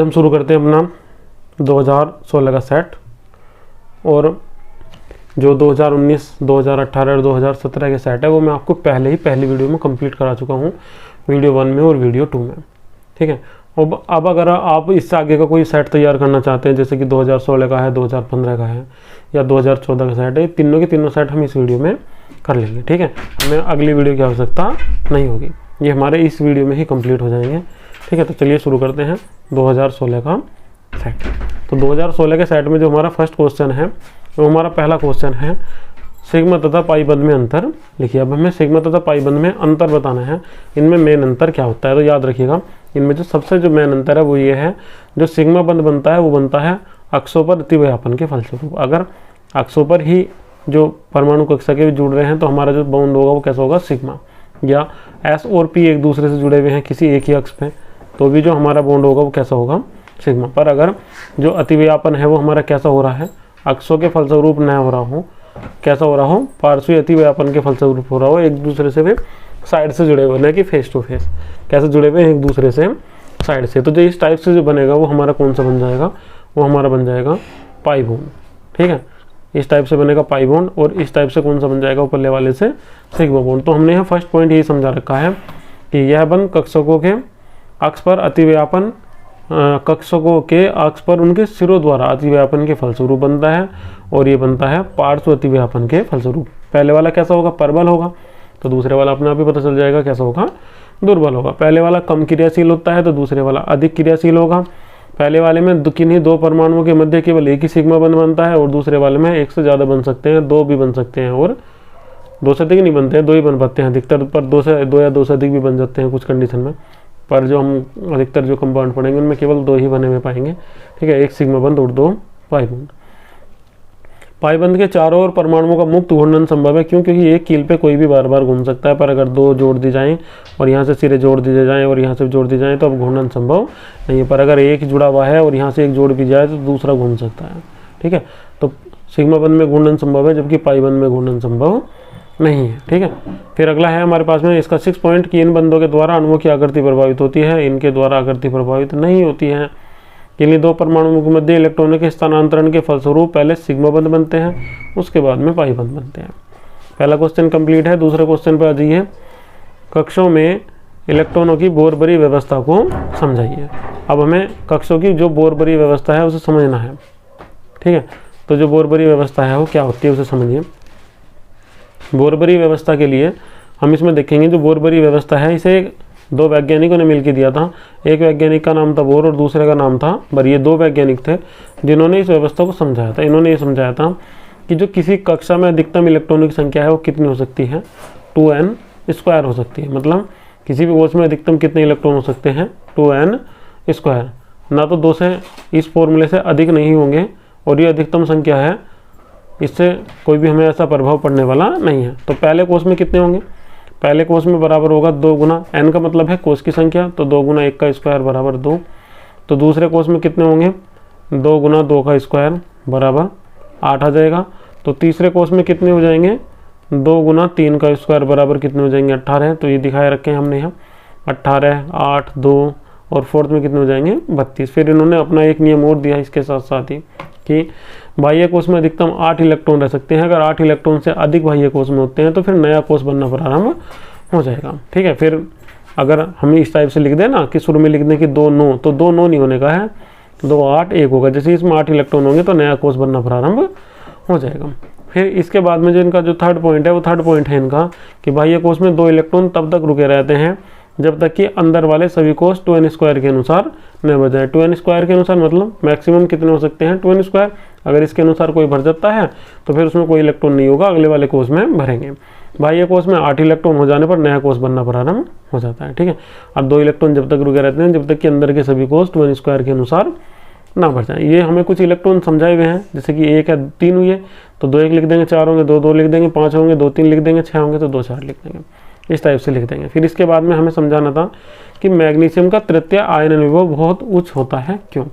हम शुरू करते हैं अपना 2016 का सेट। और जो 2019, 2018 और 2017 के सेट है वो मैं आपको पहले ही पहली वीडियो में कंप्लीट करा चुका हूँ, वीडियो 1 में और वीडियो 2 में। ठीक है। अब अगर आप इससे आगे का कोई सेट तैयार करना चाहते हैं, जैसे कि 2016 का है, 2015 का है या 2014 का सेट है, तीनों के तीनों सेट हम इस वीडियो में कर लेंगे। ठीक है। हमें अगली वीडियो की आवश्यकता नहीं होगी, ये हमारे इस वीडियो में ही कंप्लीट हो जाएंगे। ठीक है। तो चलिए शुरू करते हैं 2016 का सेट। तो 2016 के सेट में जो हमारा फर्स्ट क्वेश्चन है वो हमारा पहला क्वेश्चन है, सिग्मा तथा पाई बंध में अंतर लिखिए। अब हमें सिग्मा तथा पाई बंध में अंतर बताना है, इनमें मेन अंतर क्या होता है। तो याद रखिएगा, इनमें जो सबसे जो मेन अंतर है वो ये है, जो सिग्मा बंध बनता है वो बनता है अक्षों पर अतिव्यापन के फलस्वरूप। अगर अक्षों पर ही जो परमाणु कक्षा के भी जुड़ रहे हैं तो हमारा जो बॉन्ड होगा वो कैसा होगा, सिग्मा। या एस और पी एक दूसरे से जुड़े हुए हैं किसी एक ही अक्ष पे, तो भी जो हमारा बॉन्ड होगा वो कैसा होगा, सिग्मा। पर अगर जो अतिव्यापन है वो हमारा कैसा हो रहा है, अक्षों के फलस्वरूप न हो रहा हो, कैसा हो रहा हो, पार्श्वीय अतिव्यापन के फलस्वरूप हो रहा हो, एक दूसरे से भी साइड से जुड़े हुए, न कि फेस टू फेस, कैसे जुड़े हुए हैं एक दूसरे से साइड से। तो जो इस टाइप से जो बनेगा वो हमारा कौन सा बन जाएगा, वो हमारा बन जाएगा पाई बॉन्ड। ठीक है। इस टाइप से बनेगा पाई बॉन्ड, और इस टाइप से कौन सा बन जाएगा, ऊपरले वाले से सिग्मा बॉन्ड। तो हमने यहाँ फर्स्ट पॉइंट यही समझा रखा है कि यह बंध कक्षकों के अक्ष पर अतिव्यापन, कक्षकों के अक्ष पर उनके सिरों द्वारा अतिव्यापन के फलस्वरूप बनता है, और ये बनता है पार्श्व अतिव्यापन के फलस्वरूप। पहले वाला कैसा होगा, प्रबल होगा, तो दूसरे वाला अपने आप ही पता चल जाएगा कैसा होगा, दुर्बल होगा। पहले वाला कम क्रियाशील होता है तो दूसरे वाला अधिक क्रियाशील होगा। पहले वाले में किन्हीं दो परमाणुओं के मध्य केवल एक ही सिग्मा बंध बनता है, और दूसरे वाले में एक से ज़्यादा बन सकते हैं, दो भी बन सकते हैं, और दो से अधिक नहीं बनते हैं, दो ही बन पाते हैं अधिकतर, पर दो या अधिक भी बन जाते हैं कुछ कंडीशन में। पर जो हम अधिकतर जो कंपाउंड पढ़ेंगे उनमें केवल दो ही बने हुए पाएंगे। ठीक है। एक सिग्मा बंध और दो पाई बंध। पाई बंध के चारों ओर परमाणुओं का मुक्त घूर्णन संभव है, क्यों, क्योंकि एक कील पे कोई भी बार बार घूम सकता है। पर अगर दो जोड़ दी जाएं और यहाँ से सिरे जोड़ दिए जाएं और यहाँ से जोड़ दी जाएं तो अब घूर्णन संभव नहीं है। पर अगर एक जुड़ा हुआ है और यहाँ से एक जोड़ भी जाए तो दूसरा घूम सकता है। ठीक है। तो सिग्मा बंध में घूर्णन संभव है, जबकि पाई बंध में घूर्णन संभव नहीं है। ठीक है। फिर अगला है हमारे पास में इसका 6 पॉइंट कि इन बंधों के द्वारा अणुओं की आकृति प्रभावित होती है, इनके द्वारा आकृति प्रभावित नहीं होती है। इन्हीं दो परमाणुओं के मध्य इलेक्ट्रॉनों के स्थानांतरण के फलस्वरूप पहले सिग्मा बंध बनते हैं, उसके बाद में पाई बंध बनते हैं। पहला क्वेश्चन कंप्लीट है। दूसरे क्वेश्चन पर आ जाइए, कक्षों में इलेक्ट्रॉनों की बोरबरी व्यवस्था को समझाइए। अब हमें कक्षों की जो बोरबरी व्यवस्था है उसे समझना है। ठीक है। तो जो बोरबरी व्यवस्था है वो क्या होती है उसे समझिए। बोरबरी व्यवस्था के लिए हम इसमें देखेंगे, जो बोरबरी व्यवस्था है इसे दो वैज्ञानिकों ने मिलकर दिया था। एक वैज्ञानिक का नाम था बोर और दूसरे का नाम था बर। ये दो वैज्ञानिक थे जिन्होंने इस व्यवस्था को समझाया था। इन्होंने ये समझाया था कि जो किसी कक्षा में अधिकतम इलेक्ट्रॉनों की संख्या है वो कितनी हो सकती है, 2n² हो सकती है। मतलब किसी भी कोश में अधिकतम कितने इलेक्ट्रॉन हो सकते हैं, 2n²। ना तो 2 से इस फॉर्मूले से अधिक नहीं होंगे, और ये अधिकतम संख्या है, इससे कोई भी हमें ऐसा प्रभाव पड़ने वाला नहीं है। तो पहले कोश में कितने होंगे, पहले कोश में बराबर होगा 2 गुना n का मतलब है कोश की संख्या, तो 2 गुना 1 का स्क्वायर बराबर 2। तो दूसरे कोश में कितने होंगे, 2 गुना 2 का स्क्वायर बराबर 8 आ जाएगा। तो तीसरे कोश में कितने हो जाएंगे, 2 गुना 3 का स्क्वायर बराबर कितने हो जाएंगे, 18। तो ये दिखाए रखे हैं हमने यहाँ 18, 8, 2, और फोर्थ में कितने हो जाएंगे, 32। फिर इन्होंने अपना एक नियम और दिया इसके साथ साथ ही कि बाह्य कोश में अधिकतम 8 इलेक्ट्रॉन रह सकते हैं। अगर 8 इलेक्ट्रॉन से अधिक बाह्य कोश में होते हैं तो फिर नया कोश बनना प्रारंभ हो जाएगा। ठीक है। फिर अगर हम इस टाइप से लिख दें ना कि शुरू में लिख दें कि 2 9, तो 2 9 नहीं होने का है, 2 8 1 होगा। जैसे इसमें 8 इलेक्ट्रॉन होंगे तो नया कोश बनना प्रारंभ हो जाएगा। फिर इसके बाद में जो इनका जो थर्ड पॉइंट है वो थर्ड पॉइंट है इनका कि बाह्य कोश में 2 इलेक्ट्रॉन तब तक रुके रहते हैं जब तक कि अंदर वाले सभी कोश 2n² के अनुसार न भर जाए। 2n² के अनुसार मतलब मैक्सिमम कितने हो सकते हैं, 2n²। अगर इसके अनुसार कोई भर जाता है तो फिर उसमें कोई इलेक्ट्रॉन नहीं होगा, अगले वाले कोश में भरेंगे। बाह्य कोश में 8 इलेक्ट्रॉन हो जाने पर नया कोश बनना प्रारंभ हो जाता है। ठीक है। अब 2 इलेक्ट्रॉन जब तक रुके रहते हैं जब तक कि अंदर के सभी कोश 2n² के अनुसार ना भर जाए। ये हमें कुछ इलेक्ट्रॉन समझाए हुए हैं, जैसे कि 1 है 3 हुई है तो 2 1 लिख देंगे, 4 होंगे 2 2 लिख देंगे, 5 होंगे 2 3 लिख देंगे, 6 होंगे तो 2 4 लिख देंगे, इस टाइप से लिख देंगे। फिर इसके बाद में हमें समझाना था कि मैग्नीशियम का तृतीय आयनन विभव बहुत उच्च होता है, क्यों।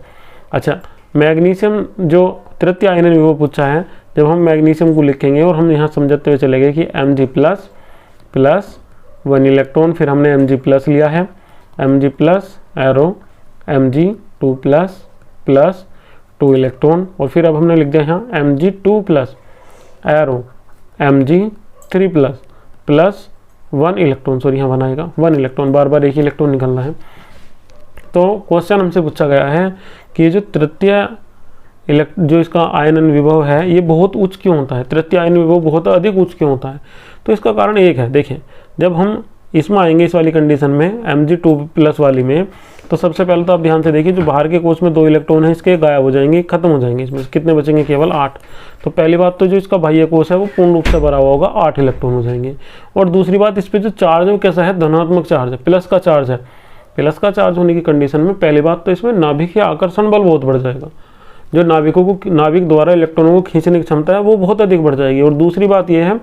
अच्छा, मैग्नीशियम जो तृतीय आयनन विभव पूछा है, जब हम मैग्नीशियम को लिखेंगे और हम यहाँ समझते हुए चले गए कि Mg+ 1 इलेक्ट्रॉन, फिर हमने Mg+ लिया है, Mg+ arrow Mg 2 plus plus 2 electron, और फिर अब हमने लिख दिया यहाँ Mg2 plus arrow Mg3 plus plus 1 electron, sorry यहाँ बनाएगा 1 इलेक्ट्रॉन, बार बार एक ही इलेक्ट्रॉन निकलना है। तो क्वेश्चन हमसे पूछा गया है कि जो तृतीय जो इसका आयनन विभव है ये बहुत उच्च क्यों होता है, तृतीय आयन विभव बहुत अधिक उच्च क्यों होता है। तो इसका कारण एक है, देखिए जब हम इसमें आएंगे इस वाली कंडीशन में Mg2 प्लस वाली में, तो सबसे पहले तो आप ध्यान से देखिए जो बाहर के कोष में 2 इलेक्ट्रॉन है इसके गायब हो जाएंगे, खत्म हो जाएंगे, इसमें कितने बचेंगे केवल 8। तो पहली बात तो जो इसका बाह्य कोष है वो पूर्ण रूप से भरा हुआ होगा, 8 इलेक्ट्रॉन हो जाएंगे। और दूसरी बात इस पर जो चार्ज है वो कैसा है, धनात्मक चार्ज है, प्लस का चार्ज है। प्लस का चार्ज होने की कंडीशन में पहली बात तो इसमें नाभिकीय आकर्षण बल बहुत बढ़ जाएगा, जो नाभिक द्वारा इलेक्ट्रॉनों को खींचने की क्षमता है वो बहुत अधिक बढ़ जाएगी। और दूसरी बात यह है,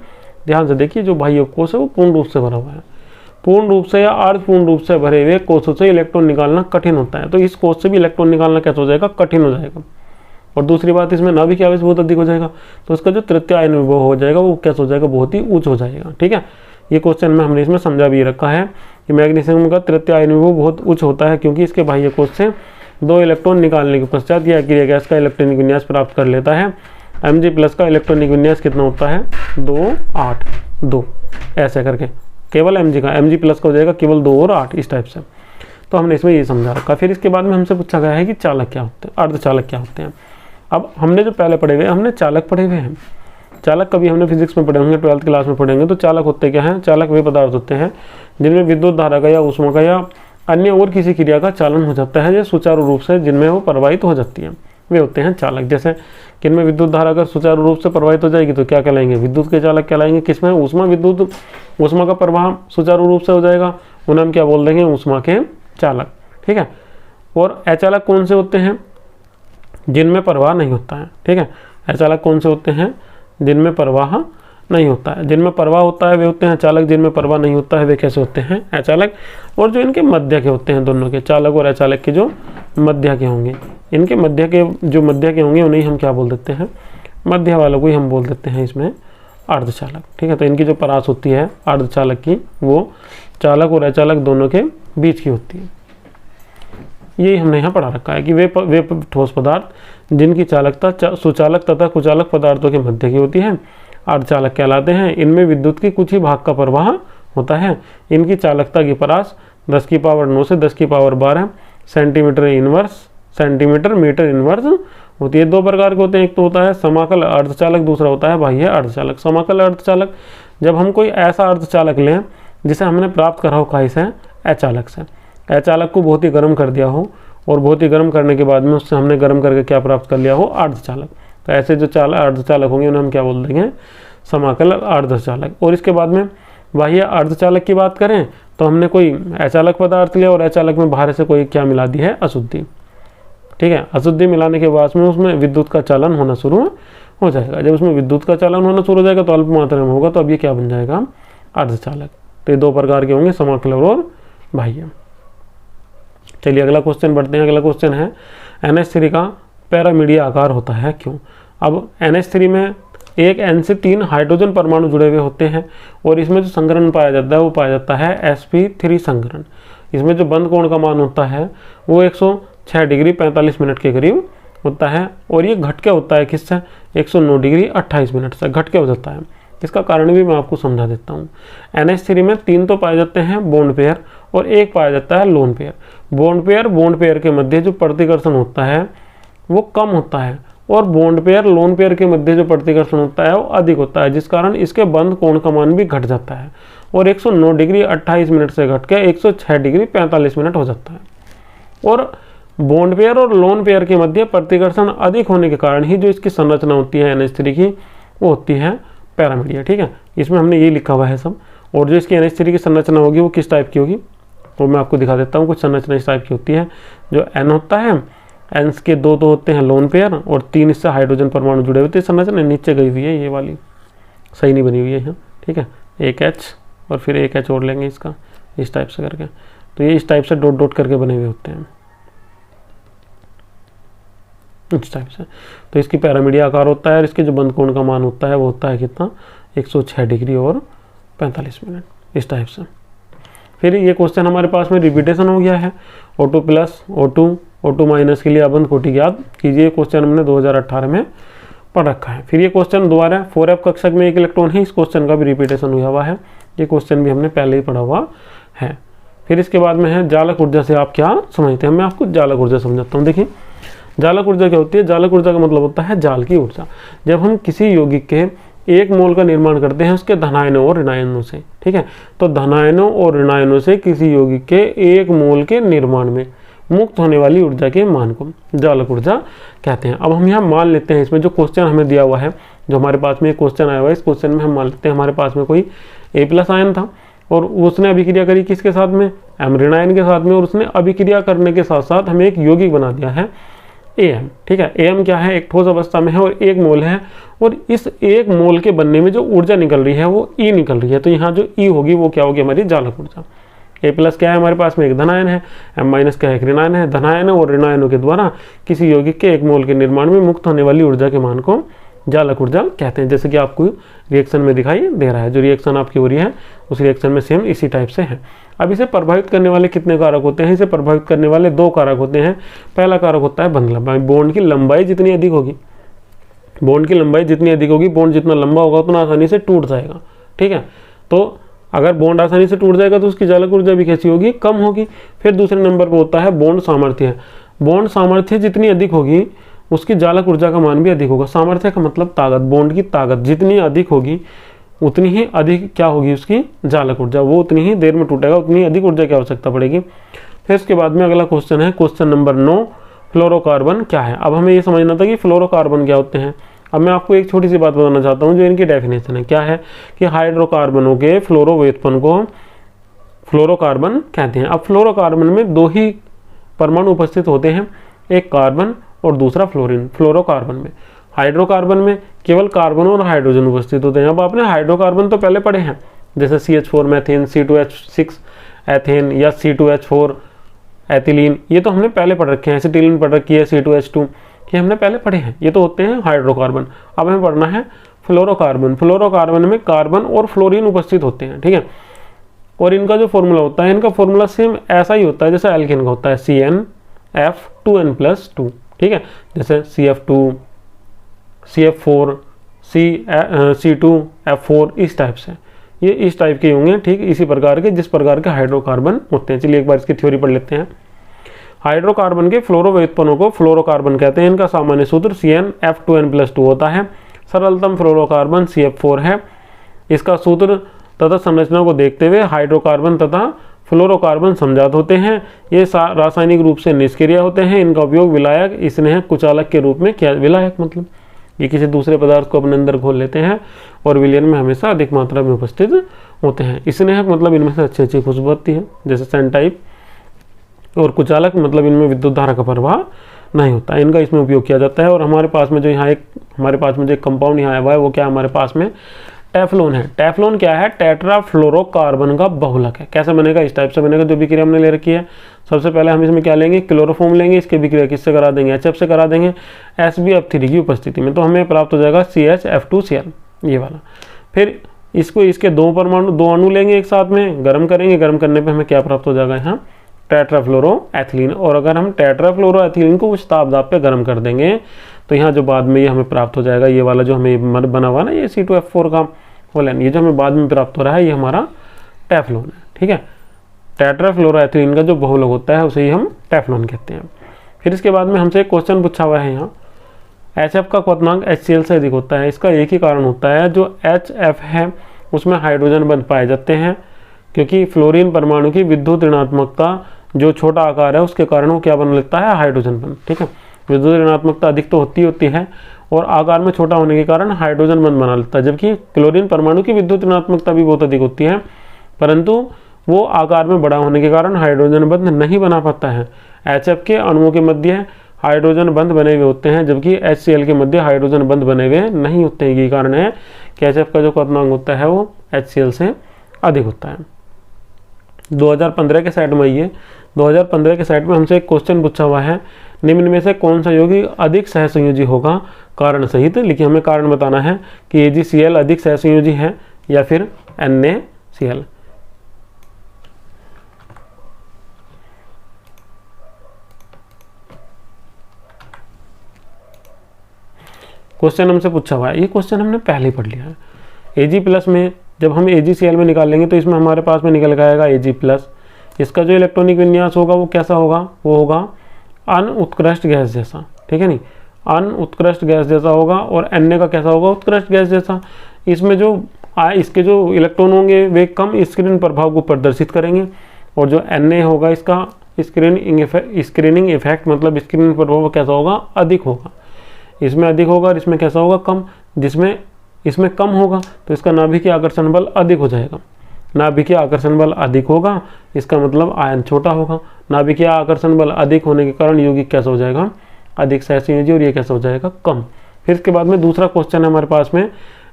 ध्यान से देखिए जो बाह्य कोष है वो पूर्ण रूप से भरा हुआ है, पूर्ण रूप से या अर्धपूर्ण रूप से भरे हुए कोषों से इलेक्ट्रॉन निकालना कठिन होता है, तो इस कोष से भी इलेक्ट्रॉन निकालना कैसा हो जाएगा, कठिन हो जाएगा। और दूसरी बात इसमें नाभिकीय आवेश बहुत अधिक हो जाएगा, तो उसका जो तृतीय आयन विभव हो जाएगा वो कैसा हो जाएगा, बहुत ही उच्च हो जाएगा। ठीक है, ये क्वेश्चन में हमने इसमें समझा भी रखा है कि मैग्नीशियम का तृतीय आयन विभव बहुत उच्च होता है, क्योंकि इसके बाह्य कोष से 2 इलेक्ट्रॉन निकालने के पश्चात यह अक्रिय गैस का इलेक्ट्रॉनिक विन्यास प्राप्त कर लेता है। Mg प्लस का इलेक्ट्रॉनिक विन्यास कितना होता है, 2 8 2, ऐसे करके केवल Mg का, Mg प्लस का हो जाएगा केवल 2 और 8, इस टाइप से। तो हमने इसमें ये समझा रखा। फिर इसके बाद में हमसे पूछा गया है कि चालक क्या होते हैं, अर्धचालक क्या होते हैं। अब हमने जो पहले पढ़े हुए हमने चालक पढ़े हुए हैं, चालक कभी हमने फिजिक्स में पढ़े होंगे, 12th क्लास में पढ़ेंगे। तो चालक होते क्या हैं, चालक वे पदार्थ होते हैं जिनमें विद्युत धारा का या ऊष्मा का या अन्य और किसी क्रिया का चालन हो जाता है, जो सुचारू रूप से जिनमें वो प्रवाहित हो जाती है, वे होते हैं चालक। जैसे किनमें विद्युत धारा अगर सुचारू रूप से प्रवाहित हो जाएगी तो क्या कहलाएंगे, विद्युत के चालक कहलाएंगे। किसमें, ऊष्मा का प्रवाह सुचारू रूप से हो जाएगा, उन्हें हम क्या बोल देंगे, ऊष्मा के चालक। ठीक है, और अचालक कौन से होते हैं, जिनमें प्रवाह नहीं होता है। ठीक है, अचालक कौन से होते हैं, जिनमें प्रवाह नहीं होता है। जिनमें प्रवाह होता है वे होते हैं चालक, जिनमें प्रवाह नहीं होता है वे कैसे होते हैं, अचालक। और जो इनके मध्य के होते हैं, दोनों के चालक और अचालक के जो मध्य के होंगे, इनके मध्य के जो मध्य के होंगे उन्हें हम क्या बोल देते हैं, मध्य वालों को ही हम बोल देते हैं इसमें अर्धचालक। ठीक है, तो इनकी जो परास होती है अर्धचालक की, वो चालक और अचालक दोनों के बीच की होती है। यही हमने यहाँ पढ़ा रखा है कि वे ठोस पदार्थ जिनकी चालकता सुचालक तथा कुचालक पदार्थों के मध्य की होती है अर्धचालक कहलाते हैं। इनमें विद्युत की कुछ ही भाग का प्रवाह होता है। इनकी चालकता की परास 10 की पावर 9 से 10 की पावर 12 सेंटीमीटर मीटर इनवर्स होती है। 2 प्रकार के होते हैं, एक तो होता है समाकल अर्धचालक, दूसरा होता है बाह्य अर्धचालक। समाकल अर्धचालक, जब हम कोई ऐसा अर्धचालक लें जिसे हमने प्राप्त करा हो कहीं से, अचालक से, अचालक को बहुत ही गर्म कर दिया हो और बहुत ही गर्म करने के बाद में उससे हमने गर्म करके क्या प्राप्त कर लिया हो, अर्धचालक। तो ऐसे जो अर्धचालक होंगे उन्हें हम क्या बोल देंगे, समाकल अर्धचालक। और इसके बाद में बाह्य अर्धचालक की बात करें तो हमने कोई अचालक पदार्थ लिया और अचालक में बाहर से कोई क्या मिला दी है, अशुद्धि। ठीक है, अशुद्धि मिलाने के बाद में उसमें विद्युत का चालन होना शुरू हो जाएगा। जब उसमें विद्युत का चालन होना शुरू हो जाएगा तो अल्प मात्रा में होगा, तो अब ये क्या बन जाएगा, अर्धचालक। तो ये 2 प्रकार के होंगे, समाकल और बाह्य। चलिए अगला क्वेश्चन बढ़ते हैं। अगला क्वेश्चन है NH3 का पैरामीडिय आकार होता है क्यों। अब NH3 में एक N से 3 हाइड्रोजन परमाणु जुड़े हुए होते हैं और इसमें जो संघनन पाया जाता है वो पाया जाता है sp3 संघनन। इसमें जो बंद कोण का मान होता है वो 106 डिग्री 45 मिनट के करीब होता है और ये घट के होता है किससे, 109 डिग्री 28 मिनट से घट के हो जाता है। इसका कारण भी मैं आपको समझा देता हूँ। NH3 में 3 तो पाए जाते हैं बॉन्ड पेयर और 1 पाया जाता है लोन पेयर। बॉन्ड पेयर के मध्य जो प्रतिकर्षण होता है वो कम होता है और बॉन्ड पेयर लोन पेयर के मध्य जो प्रतिकर्षण होता है वो अधिक होता है, जिस कारण इसके बंद कोण का मान भी घट जाता है और 109 डिग्री 28 मिनट से घट के 106 डिग्री 45 मिनट हो जाता है। और बॉन्ड पेयर और लोन पेयर के मध्य प्रतिकर्षण अधिक होने के कारण ही जो इसकी संरचना होती है NH3 की वो होती है पैरामीडिया। ठीक है, इसमें हमने ये लिखा हुआ है सब। और जो इसकी NH3 की संरचना होगी वो किस टाइप की होगी वो मैं आपको दिखा देता हूँ। कुछ संरचना इस टाइप की होती है, जो N होता है, N के 2 तो होते हैं लोन पेयर और 3 इससे हाइड्रोजन परमाणु जुड़े हुए थे। संरचना नीचे गई हुई है, ये वाली सही नहीं बनी हुई है यहाँ। ठीक है, एक H और फिर एक H और लेंगे इसका, इस टाइप से करके। तो ये इस टाइप से डॉट डॉट करके बने हुए होते हैं, इस टाइप से। तो इसकी पैरामीडिय आकार होता है और इसके जो बंद कोण का मान होता है वो होता है कितना, 106 डिग्री और 45 मिनट, इस टाइप से। फिर ये क्वेश्चन हमारे पास में रिपीटेशन हो गया है। O2 plus O2 O2 minus के लिए अबंध कोटि ज्ञात कीजिए। क्वेश्चन हमने 2018 में पढ़ रखा है। फिर ये क्वेश्चन दोबारा 4f कक्षक में 1 इलेक्ट्रॉन है, इस क्वेश्चन का भी रिपीटेशन हुआ है, ये क्वेश्चन भी हमने पहले ही पढ़ा हुआ है। फिर इसके बाद में है जालक ऊर्जा से आप क्या समझते हैं, मैं आपको जालक ऊर्जा समझाता हूँ। देखिए जालक ऊर्जा क्या होती है, जालक ऊर्जा का मतलब होता है जाल की ऊर्जा। जब हम किसी यौगिक के 1 मोल का निर्माण करते हैं उसके धनायनों और ऋणायनों से, ठीक है, तो धनायनों और ऋणायनों से किसी यौगिक के 1 मोल के निर्माण में मुक्त होने वाली ऊर्जा के मान को जालक ऊर्जा कहते हैं। अब हम यहाँ मान लेते हैं, इसमें जो क्वेश्चन हमें दिया हुआ है, जो हमारे पास में एक क्वेश्चन आया हुआ है, इस क्वेश्चन में हम मान लेते हैं हमारे पास में कोई A+ आयन था और उसने अभिक्रिया करी किसके साथ में, M ऋणायन के साथ में, और उसने अभिक्रिया करने के साथ साथ हमें एक यौगिक बना दिया है Am, ठीक है। Am क्या है, एक ठोस अवस्था में है और 1 मोल है, और इस 1 मोल के बनने में जो ऊर्जा निकल रही है वो E निकल रही है। तो यहाँ जो E होगी वो क्या होगी, हमारी जालक ऊर्जा। A+ क्या है, हमारे पास में एक धनायन है, M- क्या है, एक ऋणायन है। धनायनों और ऋणायनों के द्वारा किसी यौगिक के 1 मोल के निर्माण में मुक्त होने वाली ऊर्जा के मान को जालक ऊर्जा कहते हैं। जैसे कि आपको रिएक्शन में दिखाई दे रहा है, जो रिएक्शन आपकी हो रही है उस रिएक्शन में सेम इसी टाइप से है। अब इसे प्रभावित करने वाले कितने कारक होते हैं, इसे प्रभावित करने वाले 2 कारक होते हैं। पहला कारक होता है बंध लंबाई, बॉन्ड की लंबाई जितनी अधिक होगी, बॉन्ड की लंबाई जितनी अधिक होगी, बॉन्ड जितना लंबा होगा उतना आसानी से टूट जाएगा, ठीक है। तो अगर बॉन्ड आसानी से टूट जाएगा तो उसकी जालक ऊर्जा भी कैसी होगी, कम होगी। फिर दूसरे नंबर पर होता है बॉन्ड सामर्थ्य। बॉन्ड सामर्थ्य जितनी अधिक होगी उसकी जालक ऊर्जा का मान भी अधिक होगा। सामर्थ्य का मतलब ताकत, बॉन्ड की ताकत जितनी अधिक होगी उतनी ही अधिक क्या होगी उसकी जालक ऊर्जा, वो उतनी ही देर में टूटेगा, उतनी अधिक ऊर्जा की आवश्यकता पड़ेगी। फिर इसके बाद में अगला क्वेश्चन है क्वेश्चन नंबर 9, फ्लोरोकार्बन क्या है। अब हमें ये समझना था कि फ्लोरोकार्बन क्या होते हैं। अब मैं आपको एक छोटी सी बात बताना चाहता हूँ जो इनकी डेफिनेशन है। क्या है कि हाइड्रोकार्बनों के फ्लोरो व्युत्पन्न को फ्लोरोकार्बन कहते हैं। अब फ्लोरोकार्बन में 2 ही परमाणु उपस्थित होते हैं, एक कार्बन और दूसरा फ्लोरीन। फ्लोरोकार्बन में, हाइड्रोकार्बन में केवल कार्बन और हाइड्रोजन उपस्थित होते हैं। अब आपने हाइड्रोकार्बन तो पहले पढ़े हैं, जैसे CH4 मैथेन, C2H6 एथेन या C2H4 एथिलीन, ये तो हमने पहले पढ़ रखे हैं। एसिटिलीन पढ़ रखी है, C2H2, ये हमने पहले पढ़े हैं, ये तो होते हैं हाइड्रोकार्बन। अब हमें पढ़ना है फ्लोरोकार्बन। फ्लोरोकार्बन में कार्बन और फ्लोरीन उपस्थित होते हैं, ठीक है। और इनका जो फॉर्मूला होता है, इनका फॉर्मूला सेम ऐसा ही होता है जैसे एल्केन का होता है, CnF2n+2, ठीक है। जैसे CF2, CF4, C2F4, इस टाइप से, ये इस टाइप के होंगे, ठीक इसी प्रकार के जिस प्रकार के हाइड्रोकार्बन होते हैं। चलिए एक बार इसकी थ्योरी पढ़ लेते हैं। हाइड्रोकार्बन के फ्लोरो व्युत्पन्नों को फ्लोरोकार्बन कहते हैं। इनका सामान्य सूत्र CnF2n+2 होता है। सरलतम फ्लोरोकार्बन CF4 है। इसका सूत्र तथा संरचना को देखते हुए हाइड्रोकार्बन तथा फ्लोरोकार्बन समझात होते हैं। ये रासायनिक रूप से निष्क्रिय होते हैं। इनका उपयोग विलायक, स्नेहक, कुचालक के रूप में किया। विलायक मतलब ये किसी दूसरे पदार्थ को अपने अंदर घोल लेते हैं और विलयन में हमेशा अधिक मात्रा में उपस्थित होते हैं। स्नेहक मतलब इनमें से अच्छी अच्छी खुशबू आती है, जैसे सेंट टाइप। और कुचालक मतलब इनमें विद्युत धारा का प्रवाह नहीं होता, इनका इसमें उपयोग किया जाता है। और हमारे पास में जो यहाँ एक कंपाउंड यहाँ आया हुआ है वो क्या है, हमारे पास में टेफ्लॉन है। टेफ्लॉन क्या है, टेट्राफ्लोरोकार्बन का बहुलक है। कैसे बनेगा, इस टाइप से बनेगा। जो विक्रिया हमने ले रखी है, सबसे पहले हम इसमें क्या लेंगे, क्लोरोफॉर्म लेंगे। इसके विक्रिया किससे करा देंगे, HF से करा देंगे, SbF3 की उपस्थिति में। तो हमें प्राप्त हो जाएगा CHF2Cl, ये वाला। फिर इसको इसके 2 अणु लेंगे एक साथ में, गर्म करेंगे। गर्म करने पर हमें क्या प्राप्त हो जाएगा, यहाँ टेट्राफ्लोरोएथिलीन। और अगर हम टेट्राफ्लोरोएथिलीन को कुछ ताप पे गर्म कर देंगे तो यहाँ जो बाद में ये हमें प्राप्त हो जाएगा, ये वाला जो हमें बना हुआ ना, ये C2F4 का होलन, ये जो हमें बाद में प्राप्त हो रहा है, ये हमारा टेफ्लॉन है, ठीक है। टेट्राफ्लोरोएथिलीन का जो बहुलक होता है उसे ही हम टेफ्लॉन कहते हैं। फिर इसके बाद में हमसे एक क्वेश्चन पूछा हुआ है यहाँ, HF का क्वथनांक HCl से अधिक होता है। इसका एक ही कारण होता है, जो HF है उसमें हाइड्रोजन बंध पाए जाते हैं, क्योंकि फ्लोरीन परमाणु की विद्युत ऋणात्मकता जो छोटा आकार है उसके कारण वो क्या बन लेता है, हाइड्रोजन बंध, ठीक है। विद्युत ऋणात्मकता अधिक तो होती है और आकार में छोटा होने के कारण हाइड्रोजन बंध बना लेता है, जबकि क्लोरीन परमाणु की विद्युत ऋणात्मकता भी बहुत अधिक होती है, परंतु वो आकार में बड़ा होने के कारण हाइड्रोजन बंध नहीं बना पाता है। HF के अणुओं के मध्य हाइड्रोजन बंध बने हुए होते हैं, जबकि HCl के मध्य हाइड्रोजन बंध बने हुए नहीं होते हैं। यही कारण है कि HF का जो क्वथनांक होता है वो HCl से अधिक होता है। 2015 के सेट में, ये 2015 के सेट में हमसे एक क्वेश्चन पूछा हुआ है, निम्न में से कौन सा यौगिक अधिक सहसंयोजी होगा, कारण सहित लिखिए। हमें कारण बताना है कि AgCl अधिक सहसंयोजी है या फिर NaCl। क्वेश्चन हमसे पूछा हुआ है, ये क्वेश्चन हमने पहले ही पढ़ लिया है। Ag+ में जब हम AgCl में निकालेंगे तो इसमें हमारे पास में निकल के आएगा Ag+। इसका जो इलेक्ट्रॉनिक विन्यास होगा वो कैसा होगा, वो होगा अनउत्कृष्ट गैस जैसा, ठीक है नहीं, अनउत्कृष्ट गैस जैसा होगा। और Na का कैसा होगा, उत्कृष्ट गैस जैसा। इसमें जो इसके जो इलेक्ट्रॉन होंगे वे कम स्क्रीन प्रभाव को प्रदर्शित करेंगे, और जो Na होगा इसका स्क्रीनिंग इफेक्ट मतलब स्क्रीन प्रभाव कैसा होगा, अधिक होगा। इसमें अधिक होगा और इसमें कैसा होगा, कम। जिसमें इसमें कम होगा तो इसका नाभिकीय आकर्षण बल अधिक हो जाएगा। नाभिकीय आकर्षण बल अधिक होगा, इसका मतलब आयन छोटा होगा। नाभिकीय आकर्षण बल अधिक होने के कारण यौगिक कैसा हो जाएगा, अधिक सहसंयोजी, और ये कैसा हो जाएगा, कम। फिर इसके बाद में दूसरा क्वेश्चन है हमारे पास में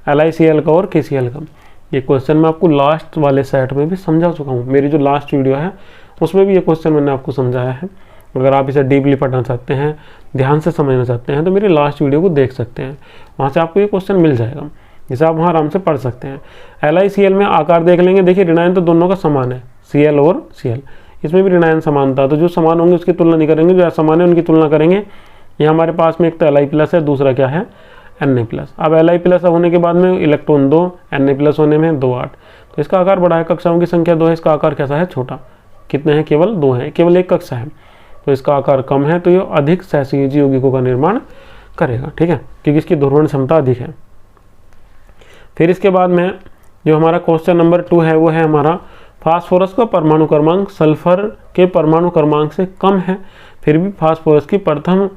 LiCl का और KCl का। ये क्वेश्चन मैं आपको लास्ट वाले सेट में भी समझा चुका हूँ। मेरी जो लास्ट वीडियो है उसमें भी ये क्वेश्चन मैंने आपको समझाया है। अगर आप इसे डीपली पढ़ना चाहते हैं, ध्यान से समझना चाहते हैं, तो मेरी लास्ट वीडियो को देख सकते हैं, वहाँ से आपको ये क्वेश्चन मिल जाएगा, जिसे आप वहाँ आराम से पढ़ सकते हैं। LiCl में आकार देख लेंगे, देखिए ऋणायन तो दोनों का समान है, Cl और Cl। इसमें भी ऋणायन समान था, तो जो समान होंगे उसकी तुलना नहीं करेंगे, जो असमान है उनकी तुलना करेंगे। ये हमारे पास में एक तो Li+ है, दूसरा क्या है, Na+। अब Li+ होने के बाद में इलेक्ट्रॉन 2, Na+ होने में 2 8, तो इसका आकार बड़ा है, कक्षाओं की संख्या 2 है, इसका आकार कैसा है, छोटा। कितने हैं, केवल 2 हैं, केवल एक कक्षा है, तो इसका आकार कम है, तो ये अधिक सहसंयोजी यौगिकों का निर्माण करेगा, ठीक है, क्योंकि इसकी ध्रुवण क्षमता अधिक है। फिर इसके बाद में जो हमारा क्वेश्चन नंबर 2 है वो है हमारा फास्फोरस का परमाणु क्रमांक सल्फर के परमाणु क्रमांक से कम है, फिर भी फास्फोरस की प्रथम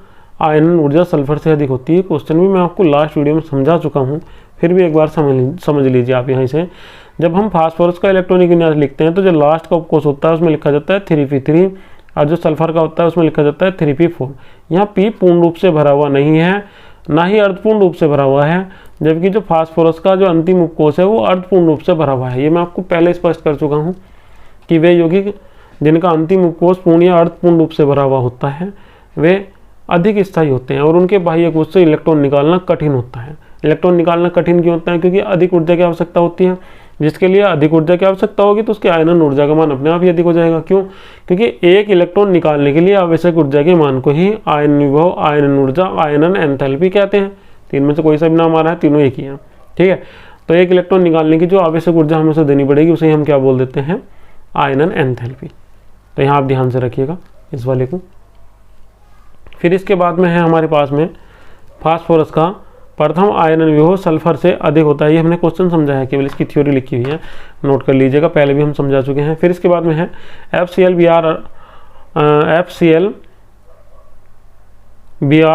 आयनन ऊर्जा सल्फर से अधिक होती है। क्वेश्चन भी मैं आपको लास्ट वीडियो में समझा चुका हूँ, फिर भी एक बार समझ लीजिए आप यहाँ से। जब हम फास्फोरस का इलेक्ट्रॉनिक विन्यास लिखते हैं तो जो लास्ट का उपकोष होता है उसमें लिखा जाता है 3p3, और जो सल्फर का होता है उसमें लिखा जाता है 3p4। यहाँ p पूर्ण रूप से भरा हुआ नहीं है, ना ही अर्धपूर्ण रूप से भरा हुआ है, जबकि जो फास्फोरस का जो अंतिम उपकोष है वो अर्धपूर्ण रूप से भरा हुआ है। ये मैं आपको पहले स्पष्ट कर चुका हूँ कि वे यौगिक जिनका अंतिम उपकोष पूर्ण या अर्धपूर्ण रूप से भरा हुआ होता है वे अधिक स्थायी होते हैं, और उनके बाह्य कोश से इलेक्ट्रॉन निकालना कठिन होता है। इलेक्ट्रॉन निकालना कठिन क्यों होता है, क्योंकि अधिक ऊर्जा की आवश्यकता होती है। जिसके लिए अधिक ऊर्जा की आवश्यकता होगी तो उसके आयनन ऊर्जा का मान अपने आप ही अधिक हो जाएगा। क्यों, क्योंकि एक इलेक्ट्रॉन निकालने के लिए आवश्यक ऊर्जा के मान को ही आयन विभव, आयनन ऊर्जा, आयनन एंथैल्पी कहते हैं। तीन में से कोई सा भी नाम आ रहा है, तीनों एक ही है, ठीक है। तो एक इलेक्ट्रॉन निकालने की जो आवश्यक ऊर्जा हमें उसे देनी पड़ेगी उसे हम क्या बोल देते हैं, आयनन एंथैल्पी। तो यहाँ आप ध्यान से रखिएगा इस वाले को। फिर इसके बाद में है हमारे पास में फास्फोरस का प्रथम आयनन विभव सल्फर से अधिक होता है। ये हमने क्वेश्चन समझा है, केवल इसकी थ्योरी लिखी हुई है, नोट कर लीजिएगा, पहले भी हम समझा चुके हैं। फिर इसके बाद में है FCl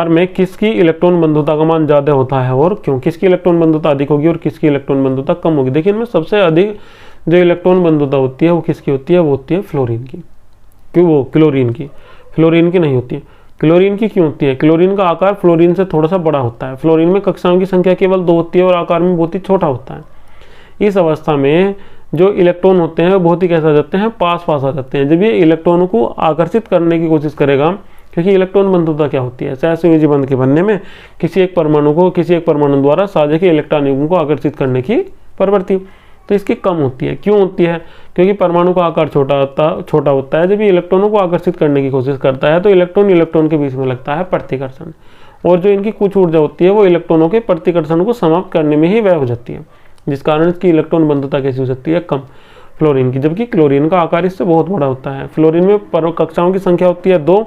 में किसकी इलेक्ट्रॉन बंधुता का मान ज़्यादा होता है और क्यों, किसकी इलेक्ट्रॉन बंधुता अधिक होगी और किसकी इलेक्ट्रॉन बंधुता कम होगी। देखिए इनमें सबसे अधिक जो इलेक्ट्रॉन बंधुता होती है वो किसकी होती है, वो होती है फ्लोरीन की। क्यों, वो क्लोरीन की, फ्लोरीन की नहीं होती है। क्लोरीन की क्यों होती है, क्लोरीन का आकार फ्लोरीन से थोड़ा सा बड़ा होता है। फ्लोरीन में कक्षाओं की संख्या केवल 2 होती है और आकार में बहुत ही छोटा होता है। इस अवस्था में जो इलेक्ट्रॉन होते हैं वो बहुत ही कैसे आ जाते हैं, पास पास आ जाते हैं। जब ये इलेक्ट्रॉनों को आकर्षित करने की कोशिश करेगा, क्योंकि इलेक्ट्रॉन बंधुता क्या होती है, सहसंयोजी बंध के बनने में किसी एक परमाणु द्वारा साझे के इलेक्ट्रॉन युग्म को आकर्षित करने की प्रवृत्ति, तो इसकी कम होती है। क्यों होती है, क्योंकि परमाणु का आकार छोटा होता है। जब ये इलेक्ट्रॉनों को आकर्षित करने की कोशिश करता है तो इलेक्ट्रॉन के बीच में लगता है प्रतिकर्षण, और जो इनकी कुछ ऊर्जा होती है वो इलेक्ट्रॉनों के प्रतिकर्षण को समाप्त करने में ही व्यय हो जाती है, जिस कारण इसकी इलेक्ट्रॉन बंधुता कैसी हो सकती है, कम, फ्लोरीन की। जबकि क्लोरीन का आकार इससे बहुत बड़ा होता है। फ्लोरीन में कक्षाओं की संख्या होती है 2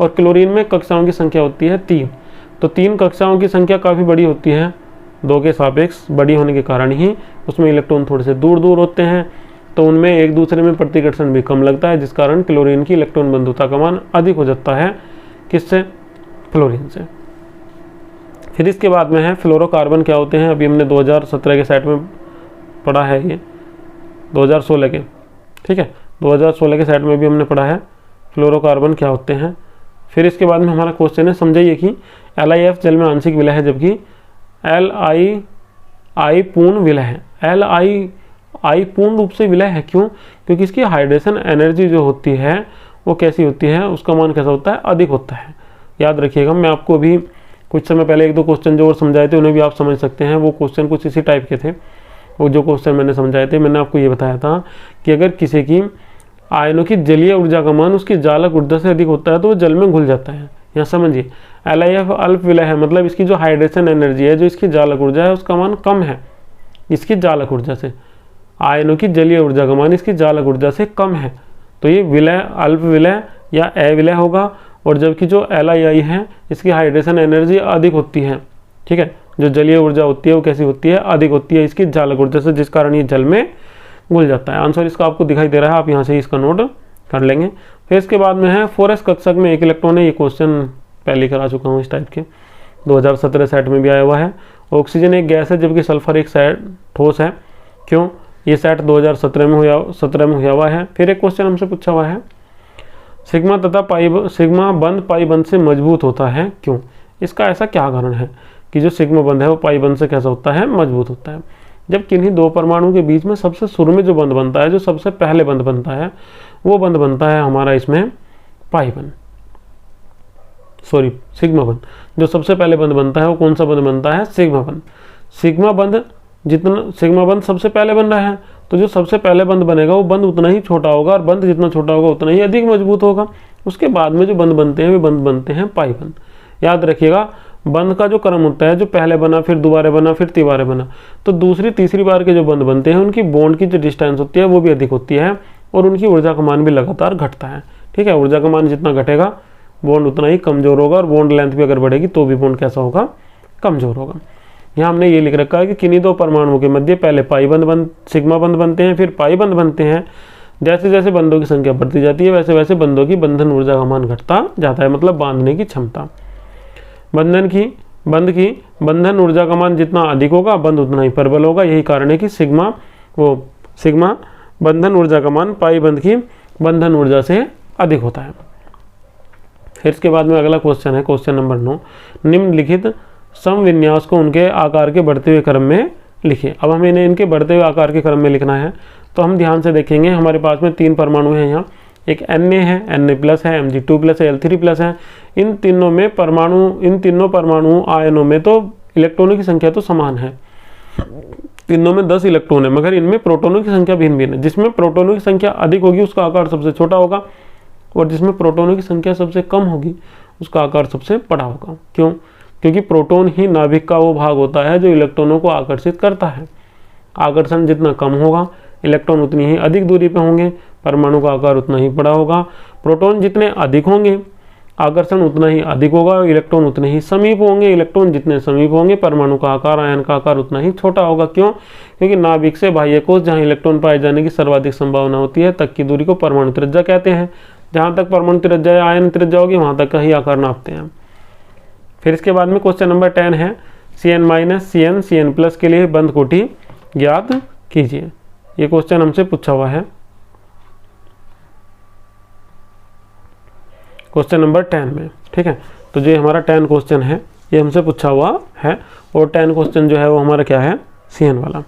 और क्लोरीन में कक्षाओं की संख्या होती है 3। तो 3 कक्षाओं की संख्या काफ़ी बड़ी होती है, 2 के सापेक्ष बड़ी होने के कारण ही उसमें इलेक्ट्रॉन थोड़े से दूर दूर होते हैं, तो उनमें एक दूसरे में प्रतिकर्षण भी कम लगता है, जिस कारण क्लोरीन की इलेक्ट्रॉन बंधुता का मान अधिक हो जाता है। किससे, फ्लोरीन से। फिर इसके बाद में है फ्लोरोकार्बन क्या होते हैं। अभी हमने 2017 के सेट में पढ़ा है, ये 2016 के, ठीक है, 2016 के सेट में भी हमने पढ़ा है फ्लोरोकार्बन क्या होते हैं। फिर इसके बाद में हमारा क्वेश्चन है, समझाइए कि LiF जल में आंशिक विलय है जबकि Li पूर्ण विलय है। Li पूर्ण रूप से विलय है। क्यों, क्योंकि इसकी हाइड्रेशन एनर्जी जो होती है वो कैसी होती है, उसका मान कैसा होता है, अधिक होता है। याद रखिएगा, मैं आपको अभी कुछ समय पहले 1-2 क्वेश्चन जो और समझाए थे उन्हें भी आप समझ सकते हैं। वो क्वेश्चन कुछ इसी टाइप के थे। वो जो क्वेश्चन मैंने समझाए थे, मैंने आपको ये बताया था कि अगर किसी की आयनों की जलीय ऊर्जा का मान उसकी जालक ऊर्जा से अधिक होता है तो वो जल में घुल जाता है, यहाँ समझिए LiF अल्प विलय है, मतलब इसकी जो हाइड्रेशन एनर्जी है, जो इसकी जालक ऊर्जा है, उसका मान कम है इसकी जालक ऊर्जा से। आयनों की जलीय ऊर्जा का मान इसकी जालक ऊर्जा से कम है, तो ये विलय अल्प विलय या अविलय होगा। और जबकि जो LiI है इसकी हाइड्रेशन एनर्जी अधिक होती है, ठीक है, जो जलीय ऊर्जा होती है वो कैसी होती है, अधिक होती है इसकी जालक ऊर्जा से, जिस कारण ये जल में घुल जाता है। आंसर इसका आपको दिखाई दे रहा है, आप यहाँ से इसका नोट कर लेंगे। फिर इसके बाद में है 4s कक्षक में 1 इलेक्ट्रॉन है, ये क्वेश्चन पहले करा चुका हूँ इस टाइप के, 2017 सेट में भी आया हुआ है। ऑक्सीजन एक गैस है जबकि सल्फर एक ठोस है, क्यों, ये सेट 2017 में हुआ हुआ है। फिर एक क्वेश्चन हमसे पूछा हुआ है सिग्मा बंध पाई बंध से मजबूत होता है, क्यों, इसका ऐसा क्या कारण है कि जो सिग्मा बंध है वो पाई बंध से कैसा होता है, मजबूत होता है। जब किन्हीं दो परमाणु के बीच में सबसे शुरू में जो बंध बनता है, जो सबसे पहले बंध बनता है, वो बंध बनता है हमारा इसमें पाई बंध, सॉरी सिग्मा बंध। जो सबसे पहले बंध बनता है वो कौन सा बंध बनता है, सिग्मा बंध। सिग्मा बंध सबसे पहले बन रहा है, तो जो सबसे पहले बंध बनेगा वो बंध उतना ही छोटा होगा, और बंध जितना छोटा होगा उतना ही अधिक मजबूत होगा। उसके बाद में जो बंध बनते हैं वे बंध बनते हैं पाई बंध। याद रखिएगा बंध का जो क्रम होता है, जो पहले बना फिर दोबारा बना फिर तिबारे बना, तो दूसरी तीसरी बार के जो बंध बनते हैं उनकी बॉन्ड की जो डिस्टेंस होती है वो भी अधिक होती है, और उनकी ऊर्जा का मान भी लगातार घटता है। ठीक है, ऊर्जा का मान जितना घटेगा बॉन्ड उतना ही कमजोर होगा, और बॉन्ड लेंथ भी अगर बढ़ेगी तो भी बॉन्ड कैसा होगा, कमजोर होगा। यहाँ हमने ये लिख रखा है कि किन्हीं दो परमाणुओं के मध्य पहले सिग्मा बंध बनते हैं, फिर पाई बंध बनते हैं। जैसे जैसे बंधों की संख्या बढ़ती जाती है वैसे वैसे बंधों की बंधन ऊर्जा का मान घटता जाता है, मतलब बांधने की क्षमता। बंध की बंधन ऊर्जा का मान जितना अधिक होगा बंध उतना ही प्रबल होगा। यही कारण है कि सिग्मा बंधन ऊर्जा का मान पाई बंध की बंधन ऊर्जा से अधिक होता है। फिर इसके बाद में अगला क्वेश्चन है, क्वेश्चन नंबर 9, निम्नलिखित समविन्यास को उनके आकार के बढ़ते हुए क्रम में लिखिए। अब हमें इन्हें इनके बढ़ते हुए आकार के क्रम में लिखना है, तो हम ध्यान से देखेंगे हमारे पास में 3 परमाणु हैं यहाँ, एक Na है, Na+ है, Mg2+ है, L3+ है। इन तीनों परमाणु आयनों में तो इलेक्ट्रॉनों की संख्या तो समान है, तीनों में 10 इलेक्ट्रॉन है, मगर इनमें प्रोटोनों की संख्या भिन्न भिन्न है। जिसमें प्रोटोनों की संख्या अधिक होगी उसका आकार सबसे छोटा होगा, और जिसमें प्रोटोनों की संख्या सबसे कम होगी उसका आकार सबसे बड़ा होगा। क्यों? क्योंकि प्रोटोन ही नाभिक का वो भाग होता है जो इलेक्ट्रॉनों को आकर्षित करता है। आकर्षण जितना कम होगा इलेक्ट्रॉन उतनी ही अधिक दूरी पर होंगे, परमाणु का आकार उतना ही बड़ा होगा। प्रोटॉन जितने अधिक होंगे आकर्षण उतना ही अधिक होगा, इलेक्ट्रॉन उतने ही समीप होंगे। इलेक्ट्रॉन जितने समीप होंगे परमाणु का आकार, आयन का आकार उतना ही छोटा होगा। क्यों? क्योंकि नाभिक से बाह्य कोश जहाँ इलेक्ट्रॉन पाए जाने की सर्वाधिक संभावना होती है तक की दूरी को परमाणु त्रिज्या कहते हैं। जहाँ तक परमाणु त्रिज्या या आयन त्रिज्या होगी वहाँ तक का ही आकार नापते हैं। फिर इसके बाद में क्वेश्चन नंबर 10 है, Cn- Cn+ के लिए बंध कोटि ज्ञात कीजिए। ये क्वेश्चन हमसे पूछा हुआ है, क्वेश्चन नंबर 10 में। ठीक है, तो जो हमारा 10 क्वेश्चन है ये हमसे पूछा हुआ है, और 10 क्वेश्चन जो है वो हमारा क्या है, Cn वाला।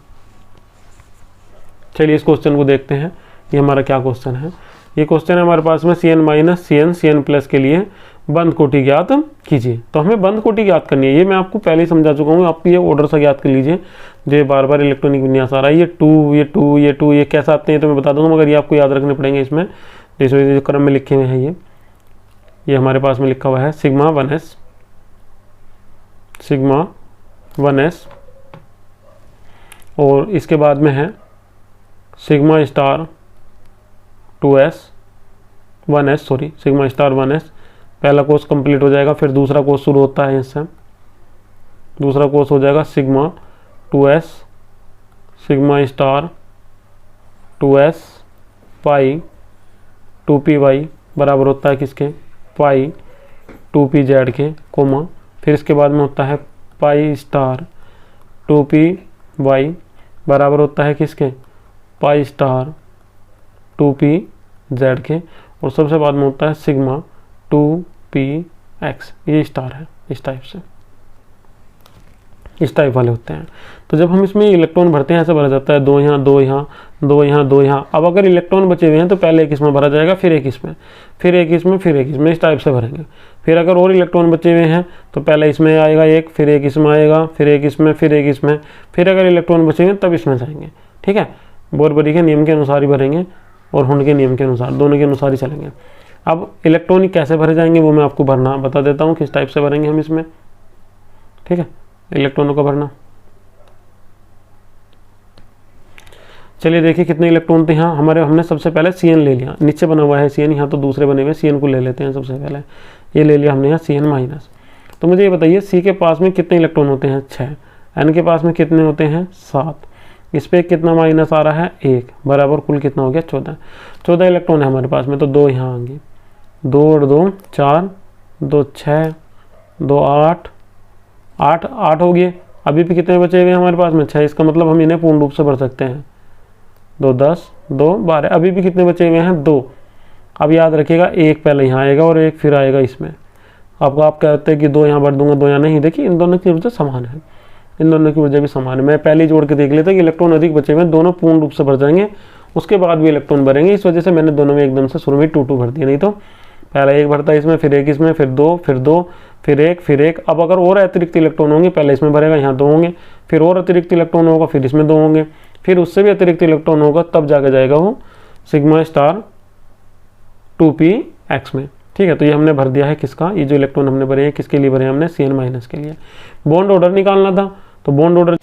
चलिए इस क्वेश्चन को देखते हैं, ये हमारा क्या क्वेश्चन है। ये क्वेश्चन है हमारे पास में Cn- के लिए बंध कोटि ज्ञात कीजिए। तो हमें बंध कोटि ज्ञात करनी है, ये मैं आपको पहले ही समझा चुका हूँ, आप ये ऑर्डर से ज्ञात कर लीजिए। जो बार बार इलेक्ट्रॉनिक विन्यास आ रहा है, ये 2 ये कैसे आते हैं तो मैं बता दूंगा, मगर ये आपको याद रखने पड़ेंगे। इसमें जो क्रम में लिखे हुए हैं ये हमारे पास में लिखा हुआ है सिग्मा 1s, और इसके बाद में है सिग्मा स्टार 1s। पहला कोर्स कंप्लीट हो जाएगा, फिर दूसरा कोर्स शुरू होता है इससे। दूसरा कोर्स हो जाएगा sigma 2s, sigma star 2s पाई 2py बराबर होता है किसके, पाई 2pz के, कोमा। फिर इसके बाद में होता है पाई स्टार 2py बराबर होता है किसके, पाई स्टार 2pz के, और सबसे बाद में होता है सिग्मा 2px। ये स्टार है, इस टाइप से, इस टाइप वाले होते हैं। तो जब हम इसमें इलेक्ट्रॉन भरते हैं ऐसे भरा जाता है, 2 यहाँ 2 यहाँ 2 यहाँ 2 यहाँ। अब अगर इलेक्ट्रॉन बचे हुए हैं तो पहले एक इसमें भरा जाएगा, फिर एक इसमें, फिर एक इसमें, फिर एक इसमें, इस टाइप से भरेंगे। फिर अगर और इलेक्ट्रॉन बचे हुए हैं तो पहले इसमें आएगा एक, फिर एक इसमें आएगा, फिर एक इसमें, फिर एक इसमें, फिर अगर इलेक्ट्रॉन बचे हुए हैं तब इसमें जाएंगे। ठीक है, बोरबरी के नियम के अनुसार ही भरेंगे और हुंड के नियम के अनुसार, दोनों के अनुसार ही चलेंगे। अब इलेक्ट्रॉनिक कैसे भरे जाएंगे वो मैं आपको भरना बता देता हूँ, किस टाइप से भरेंगे हम इसमें। ठीक है, इलेक्ट्रॉनों का भरना। चलिए देखिए कितने इलेक्ट्रॉन थे यहाँ हमारे। हमने सबसे पहले Cn ले लिया, नीचे बना हुआ है Cn, यहाँ तो दूसरे बने हुए Cn को ले लेते हैं सबसे पहले। ये ले लिया हमने यहाँ Cn माइनस। तो मुझे ये बताइए C के पास में कितने इलेक्ट्रॉन होते हैं, 6। N के पास में कितने होते हैं, 7। इस पर कितना माइनस आ रहा है, 1, बराबर कुल कितना हो गया, 14। 14 इलेक्ट्रॉन है हमारे पास में, तो 2 यहाँ आएंगे। 2 और 2 4, 2 6, 2 8, 8 हो गए। अभी भी कितने बचे हुए हमारे पास में, 6। इसका मतलब हम इन्हें पूर्ण रूप से भर सकते हैं। 2 10, 2 12, अभी भी कितने बचे हुए हैं, 2। अब याद रखिएगा, एक पहले यहाँ आएगा और एक फिर आएगा इसमें। आपको आप कहते हैं कि 2 यहाँ भर दूंगा, 2 यहाँ नहीं। देखिए इन दोनों की ऊर्जा समान है, इन दोनों की ऊर्जा भी समान है। मैं पहले जोड़ के देख लेता कि इलेक्ट्रॉन अधिक बचे हुए हैं, दोनों पूर्ण रूप से भर जाएंगे, उसके बाद भी इलेक्ट्रॉन भरेंगे। इस वजह से मैंने दोनों में एकदम से शुरू में 2 2 भर दिया, नहीं तो पहला एक भरता है इसमें, फिर एक इसमें, फिर 2, फिर 2, फिर 1, फिर 1। अब अगर और अतिरिक्त इलेक्ट्रॉन होंगे, पहले इसमें भरेगा, यहाँ 2 होंगे, फिर और अतिरिक्त इलेक्ट्रॉन होगा, फिर इसमें 2 होंगे, फिर उससे भी अतिरिक्त इलेक्ट्रॉन होगा, तब जाके जाएगा वो सिग्मा स्टार 2p x में। ठीक है, तो ये हमने भर दिया है किसका, ये जो इलेक्ट्रॉन हमने भरे हैं किसके लिए भरे हैं हमने, Cn माइनस के लिए। बॉन्ड ऑर्डर निकालना था, तो बॉन्ड ऑर्डर